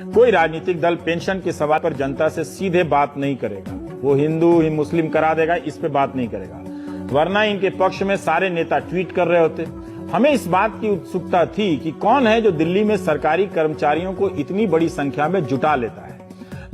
कोई राजनीतिक दल पेंशन के सवाल पर जनता से सीधे बात नहीं करेगा। वो हिंदू ही मुस्लिम करा देगा, इस पे बात नहीं करेगा, वरना इनके पक्ष में सारे नेता ट्वीट कर रहे होते। हमें इस बात की उत्सुकता थी कि कौन है जो दिल्ली में सरकारी कर्मचारियों को इतनी बड़ी संख्या में जुटा लेता है।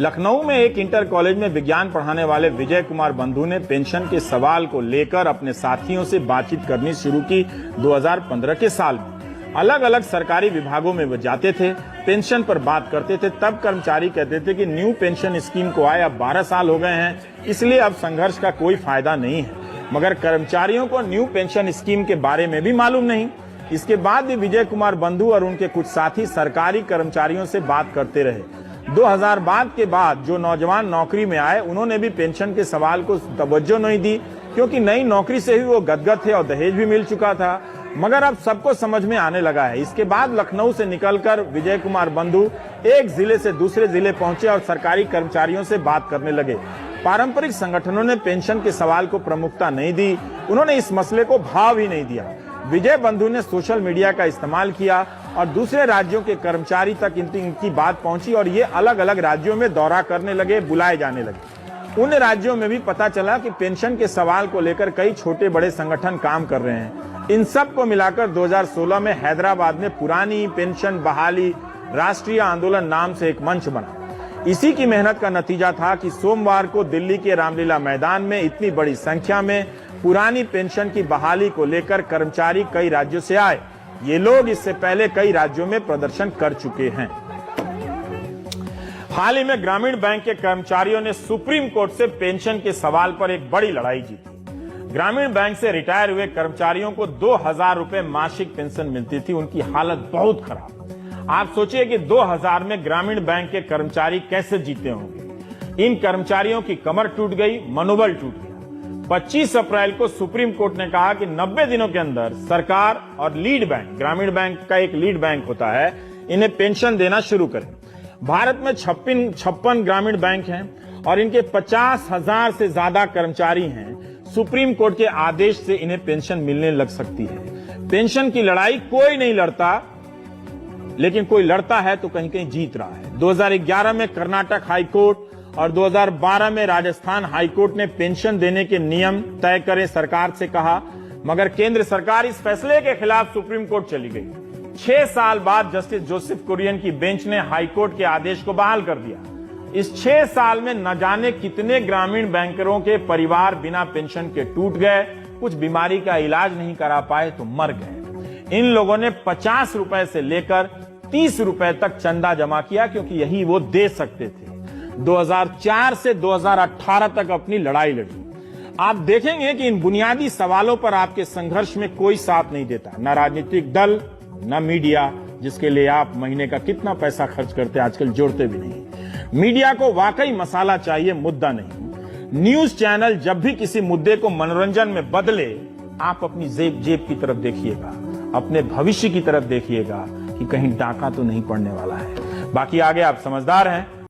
लखनऊ में एक इंटर कॉलेज में विज्ञान पढ़ाने वाले विजय कुमार बंधु ने पेंशन के सवाल को लेकर अपने साथियों से बातचीत करनी शुरू की 2015 के साल में। अलग अलग सरकारी विभागों में वो जाते थे, पेंशन पर बात करते थे। तब कर्मचारी कहते थे कि न्यू पेंशन स्कीम को आए अब 12 साल हो गए हैं, इसलिए अब संघर्ष का कोई फायदा नहीं है। मगर कर्मचारियों को न्यू पेंशन स्कीम के बारे में भी मालूम नहीं। इसके बाद भी विजय कुमार बंधु और उनके कुछ साथी सरकारी कर्मचारियों से बात करते रहे। 2000 के बाद जो नौजवान नौकरी में आए, उन्होंने भी पेंशन के सवाल को तवज्जो नहीं दी, क्योंकि नई नौकरी से ही वो गदगद थे और दहेज भी मिल चुका था। मगर अब सबको समझ में आने लगा है। इसके बाद लखनऊ से निकलकर विजय कुमार बंधु एक जिले से दूसरे जिले पहुंचे और सरकारी कर्मचारियों से बात करने लगे। पारंपरिक संगठनों ने पेंशन के सवाल को प्रमुखता नहीं दी, उन्होंने इस मसले को भाव ही नहीं दिया। विजय बंधु ने सोशल मीडिया का इस्तेमाल किया और दूसरे राज्यों के कर्मचारी तक इनकी बात पहुंची और ये अलग अलग राज्यों में दौरा करने लगे, बुलाए जाने लगे। उन राज्यों में भी पता चला कि पेंशन के सवाल को लेकर कई छोटे बड़े संगठन काम कर रहे हैं। इन सब को मिलाकर 2016 में हैदराबाद में पुरानी पेंशन बहाली राष्ट्रीय आंदोलन नाम से एक मंच बना। इसी की मेहनत का नतीजा था कि सोमवार को दिल्ली के रामलीला मैदान में इतनी बड़ी संख्या में पुरानी पेंशन की बहाली को लेकर कर्मचारी कई राज्यों से आए। ये लोग इससे पहले कई राज्यों में प्रदर्शन कर चुके हैं। हाल ही में ग्रामीण बैंक के कर्मचारियों ने सुप्रीम कोर्ट से पेंशन के सवाल पर एक बड़ी लड़ाई जीती। ग्रामीण बैंक से रिटायर हुए कर्मचारियों को 2000 रुपए मासिक पेंशन मिलती थी। उनकी हालत बहुत खराब। आप सोचिए कि 2000 में ग्रामीण बैंक के कर्मचारी कैसे जीते होंगे। इन कर्मचारियों की कमर टूट गई, मनोबल टूट गया। 25 अप्रैल को सुप्रीम कोर्ट ने कहा कि 90 दिनों के अंदर सरकार और लीड बैंक, ग्रामीण बैंक का एक लीड बैंक होता है, इन्हें पेंशन देना शुरू करें। भारत में 56 ग्रामीण बैंक हैं और इनके 50,000 से ज्यादा कर्मचारी हैं। सुप्रीम कोर्ट के आदेश से इन्हें पेंशन मिलने लग सकती है। पेंशन की लड़ाई कोई नहीं लड़ता, लेकिन कोई लड़ता है तो कहीं कहीं जीत रहा है। 2011 में कर्नाटक हाईकोर्ट और 2012 में राजस्थान हाईकोर्ट ने पेंशन देने के नियम तय करें सरकार से कहा, मगर केंद्र सरकार इस फैसले के खिलाफ सुप्रीम कोर्ट चली गई। 6 साल बाद जस्टिस जोसेफ कुरियन की बेंच ने हाईकोर्ट के आदेश को बहाल कर दिया। इस 6 साल में न जाने कितने ग्रामीण बैंकरों के परिवार बिना पेंशन के टूट गए, कुछ बीमारी का इलाज नहीं करा पाए तो मर गए। इन लोगों ने 50 रुपए से लेकर 30 रुपए तक चंदा जमा किया, क्योंकि यही वो दे सकते थे। 2004 से 2018 तक अपनी लड़ाई लड़ी। आप देखेंगे कि इन बुनियादी सवालों पर आपके संघर्ष में कोई साथ नहीं देता, न राजनीतिक दल, न मीडिया, जिसके लिए आप महीने का कितना पैसा खर्च करते आजकल जोड़ते भी नहीं। मीडिया को वाकई मसाला चाहिए, मुद्दा नहीं। न्यूज चैनल जब भी किसी मुद्दे को मनोरंजन में बदले, आप अपनी जेब की तरफ देखिएगा, अपने भविष्य की तरफ देखिएगा कि कहीं डाका तो नहीं पड़ने वाला है। बाकी आगे आप समझदार हैं।